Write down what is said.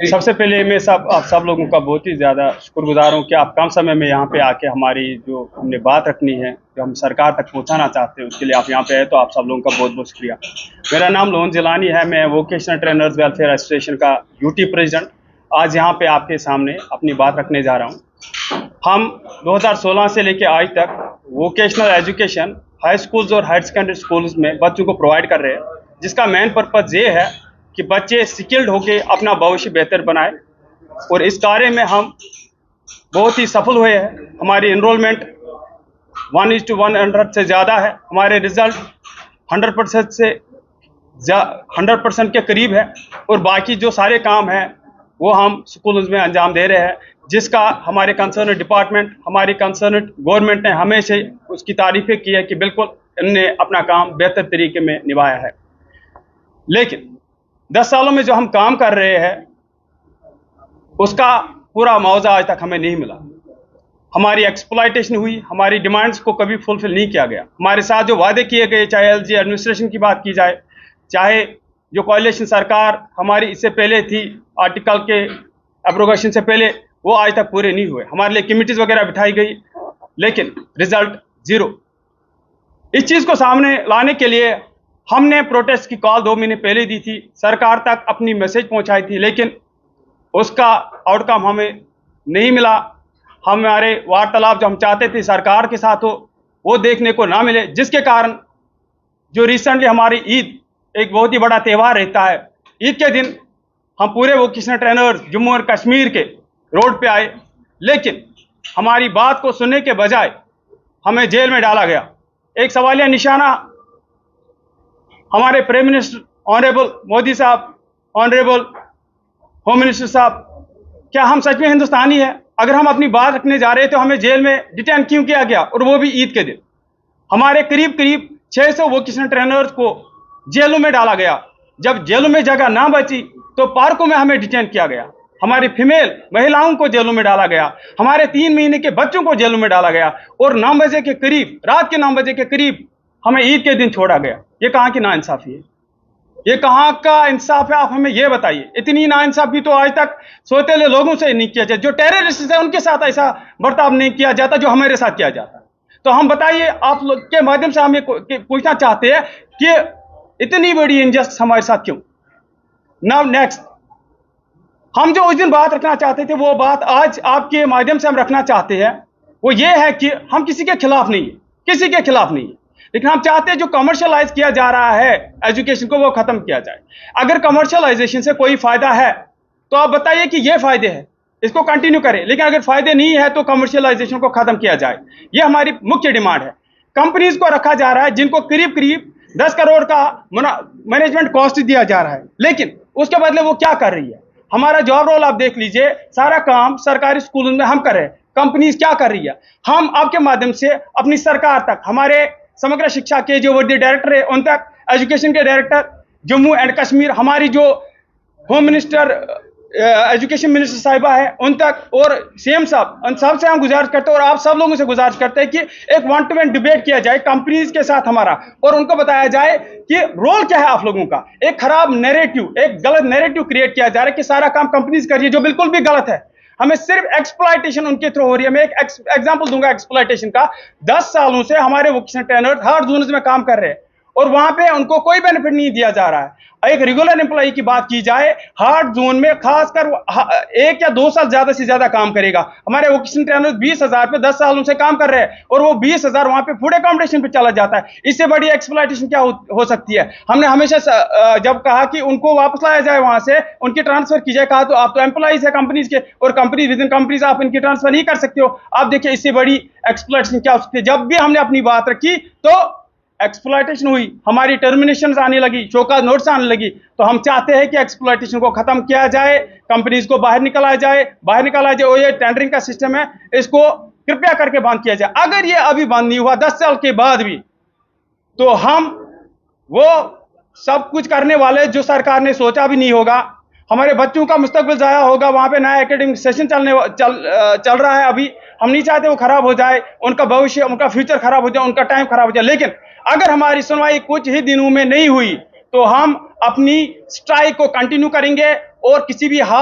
सबसे पहले मैं आप सब लोगों का बहुत ही ज़्यादा शुक्रगुजार हूँ कि आप कम समय में यहाँ पे आके हमारी जो हमने बात रखनी है, जो हम सरकार तक पहुँचाना चाहते हैं, उसके लिए आप यहाँ पे आए, तो आप सब लोगों का बहुत बहुत शुक्रिया। मेरा नाम लोन जिलानी है, मैं वोकेशनल ट्रेनर्स वेलफेयर एसोसिएशन का यूटी प्रेसिडेंट आज यहाँ पे आपके सामने अपनी बात रखने जा रहा हूँ। हम 2016 से लेकर आज तक वोकेशनल एजुकेशन हाई स्कूल्स और हायर सेकेंडरी स्कूल्स में बच्चों को प्रोवाइड कर रहे हैं, जिसका मेन पर्पज़ ये है कि बच्चे स्किल्ड होकर अपना भविष्य बेहतर बनाए, और इस कार्य में हम बहुत ही सफल हुए हैं। हमारी इनरोलमेंट 1:100 से ज़्यादा है, हमारे रिजल्ट 100% से 100% के करीब है, और बाकी जो सारे काम हैं वो हम स्कूल्स में अंजाम दे रहे हैं, जिसका हमारे कंसर्न डिपार्टमेंट, हमारी कंसर्न गवर्नमेंट ने हमेशा उसकी तारीफें की है कि बिल्कुल इनने अपना काम बेहतर तरीके में निभाया है। लेकिन 10 सालों में जो हम काम कर रहे हैं उसका पूरा मुआवजा आज तक हमें नहीं मिला। हमारी एक्सप्लॉयटेशन हुई, हमारी डिमांड्स को कभी फुलफिल नहीं किया गया। हमारे साथ जो वादे किए गए, चाहे एलजी एडमिनिस्ट्रेशन की बात की जाए, चाहे जो कोalition सरकार हमारी इससे पहले थी, आर्टिकल के एब्रोगेशन से पहले, वो आज तक पूरे नहीं हुए। हमारे लिए कमिटीज़ वगैरह बिठाई गई, लेकिन रिजल्ट ज़ीरो। इस चीज़ को सामने लाने के लिए हमने प्रोटेस्ट की कॉल 2 महीने पहले दी थी, सरकार तक अपनी मैसेज पहुंचाई थी, लेकिन उसका आउटकम हमें नहीं मिला। हमारे वार्तालाप जो हम चाहते थे सरकार के साथ हो, वो देखने को ना मिले, जिसके कारण जो रिसेंटली हमारी ईद एक बहुत ही बड़ा त्यौहार रहता है, ईद के दिन हम पूरे वोकेशनल ट्रेनर्स जम्मू और कश्मीर के रोड पे आए, लेकिन हमारी बात को सुनने के बजाय हमें जेल में डाला गया। एक सवालिया निशाना हमारे प्राइम मिनिस्टर ऑनरेबल मोदी साहब, ऑनरेबल होम मिनिस्टर साहब, क्या हम सच में हिंदुस्तानी है? अगर हम अपनी बात रखने जा रहे हैं तो हमें जेल में डिटेन क्यों किया गया, और वो भी ईद के दिन? हमारे करीब करीब 600 वोकेशनल ट्रेनर्स को जेलों में डाला गया। जब जेलों में जगह ना बची तो पार्कों में हमें डिटेन किया गया। हमारी फीमेल महिलाओं को जेलों में डाला गया, हमारे 3 महीने के बच्चों को जेलों में डाला गया, और 9 बजे के करीब, रात के 9 बजे के करीब हमें ईद के दिन छोड़ा गया। ये कहाँ की नाइंसाफी है? ये कहाँ का इंसाफ है? आप हमें ये बताइए। इतनी नाइंसाफी तो आज तक सौतेले लोगों से नहीं किया जाए, जो टेररिस्ट है उनके साथ ऐसा बर्ताव नहीं किया जाता जो हमारे साथ किया जाता है। तो हम बताइए, आप लोग के माध्यम से हम ये पूछना चाहते हैं कि इतनी बड़ी इनजस्टिस हमारे साथ क्यों? नाउ नेक्स्ट, हम जो उस दिन बात रखना चाहते थे वो बात आज आपके माध्यम से हम रखना चाहते हैं, वो ये है कि हम किसी के खिलाफ नहीं है, किसी के खिलाफ नहीं है, लेकिन हम चाहते हैं जो कमर्शियलाइज किया जा रहा है एजुकेशन को, वो खत्म किया जाए। अगर कमर्शियलाइजेशन से कोई फायदा है तो आप बताइए कि ये फायदे हैं, इसको कंटिन्यू करें, लेकिन अगर फायदे नहीं है तो कमर्शियलाइजेशन को खत्म किया जाए। ये हमारी मुख्य डिमांड है। कंपनीज को रखा जा रहा है जिनको करीब करीब 10 करोड़ का मैनेजमेंट कॉस्ट दिया जा रहा है, लेकिन उसके बदले वो क्या कर रही है? हमारा जॉब रोल आप देख लीजिए, सारा काम सरकारी स्कूलों में हम कर रहे हैं, कंपनीज क्या कर रही है? हम आपके माध्यम से अपनी सरकार तक, हमारे समग्र शिक्षा के जो वर्दी डायरेक्टर है उन तक, एजुकेशन के डायरेक्टर जम्मू एंड कश्मीर, हमारी जो होम मिनिस्टर एजुकेशन मिनिस्टर साहिबा है उन तक, और सीएम साहब, उन सब से हम गुजारिश करते हैं, और आप सब लोगों से गुजारिश करते हैं कि एक 1-to-1 डिबेट किया जाए कंपनीज के साथ हमारा, और उनको बताया जाए कि रोल क्या है आप लोगों का। एक खराब नैरेटिव, एक गलत नैरेटिव क्रिएट किया जा रहा है कि सारा काम कंपनीज कर रही है, जो बिल्कुल भी गलत है। हमें सिर्फ एक्सप्लॉयटेशन उनके थ्रू हो रही है। मैं एक एग्जांपल दूंगा एक्सप्लॉयटेशन का। 10 सालों से हमारे वोकेशनल ट्रेनर हार्ड जोन्स में काम कर रहे हैं, और वहां पे उनको कोई बेनिफिट नहीं दिया जा रहा है। एक रेगुलर एम्प्लॉय की बात की जाए, हार्ड जोन में खासकर 1 या 2 साल ज्यादा से ज्यादा काम करेगा। हमारे वोकेशनल ट्रेनर 20,000 पे 10 सालों से काम कर रहे हैं, और वो 20,000 वहां पे फूड अकोमोडेशन पे चला जाता है। इससे बड़ी एक्सप्लॉयटेशन क्या हो सकती है? हमने हमेशा जब कहा कि उनको वापस लाया जाए, वहां से उनकी ट्रांसफर की जाए, कहा तो आप तो एम्प्लॉइज है कंपनीज के, और कंपनी विद इन कंपनीज आप इनकी ट्रांसफर नहीं कर सकते हो। आप देखिए इससे बड़ी एक्सप्लॉयटेशन क्या हो सकती है? जब भी हमने अपनी बात रखी तो एक्सप्लॉयटेशन हुई, हमारी टर्मिनेशन आने लगी, शोकॉज नोट्स आने लगी। तो हम चाहते हैं कि एक्सप्लॉयटेशन को खत्म किया जाए, कंपनीज को बाहर निकाला जाए, और ये टेंडरिंग का सिस्टम है, इसको कृपया करके बंद किया जाए। अगर ये अभी बंद नहीं हुआ 10 साल के बाद भी, तो हम वो सब कुछ करने वाले जो सरकार ने सोचा भी नहीं होगा। हमारे बच्चों का मुस्तकबिल ज़ाया होगा। वहाँ पे नया एकेडमिक सेशन चल रहा है अभी। हम नहीं चाहते वो खराब हो जाए, उनका भविष्य, उनका फ्यूचर खराब हो जाए, उनका टाइम खराब हो जाए। लेकिन अगर हमारी सुनवाई कुछ ही दिनों में नहीं हुई तो हम अपनी स्ट्राइक को कंटिन्यू करेंगे और किसी भी हाल